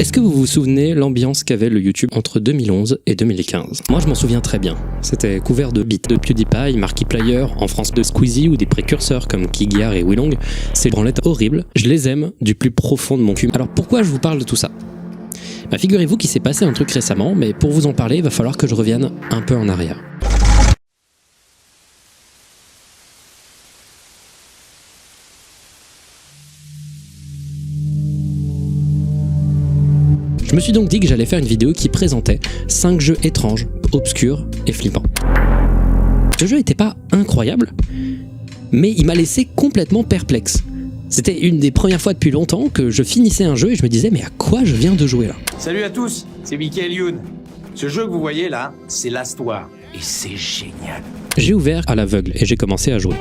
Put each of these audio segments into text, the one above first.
Est-ce que vous vous souvenez l'ambiance qu'avait le YouTube entre 2011 et 2015? Moi je m'en souviens très bien. C'était couvert de beats de PewDiePie, Markiplier, en France de Squeezie ou des précurseurs comme Kigyar et Wilong. Ces branlettes horribles, je les aime du plus profond de mon cul. Alors pourquoi je vous parle de tout ça? Bah, figurez-vous qu'il s'est passé un truc récemment, mais pour vous en parler, il va falloir que je revienne un peu en arrière. Je me suis donc dit que j'allais faire une vidéo qui présentait 5 jeux étranges, obscurs et flippants. Ce jeu n'était pas incroyable, mais il m'a laissé complètement perplexe. C'était une des premières fois depuis longtemps que je finissais un jeu et je me disais mais à quoi je viens de jouer là? Salut à tous, c'est Michael Youn. Ce jeu que vous voyez là, c'est Last War et c'est génial. J'ai ouvert à l'aveugle et j'ai commencé à jouer.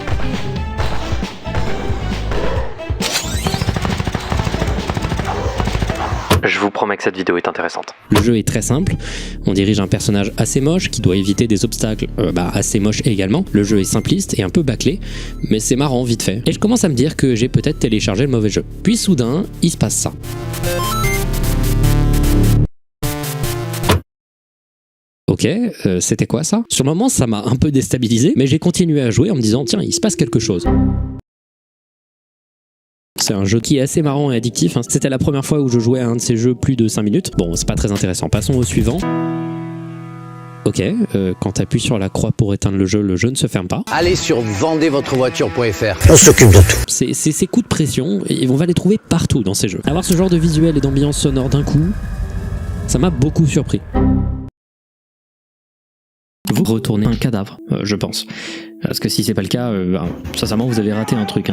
Je vous promets que cette vidéo est intéressante. Le jeu est très simple, on dirige un personnage assez moche qui doit éviter des obstacles assez moches également. Le jeu est simpliste et un peu bâclé, mais c'est marrant vite fait. Et je commence à me dire que j'ai peut-être téléchargé le mauvais jeu. Puis soudain, il se passe ça. Ok, c'était quoi ça? Sur le moment, ça m'a un peu déstabilisé, mais j'ai continué à jouer en me disant tiens, il se passe quelque chose. C'est un jeu qui est assez marrant et addictif. C'était la première fois où je jouais à un de ces jeux plus de 5 minutes. Bon, c'est pas très intéressant. Passons au suivant. Ok, quand tu appuies sur la croix pour éteindre le jeu ne se ferme pas. Allez sur vendezvotrevoiture.fr. On s'occupe de tout. Ces coups de pression, et on va les trouver partout dans ces jeux. Avoir ce genre de visuel et d'ambiance sonore d'un coup, ça m'a beaucoup surpris. Vous retournez un cadavre, je pense. Parce que si c'est pas le cas, sincèrement, vous avez raté un truc.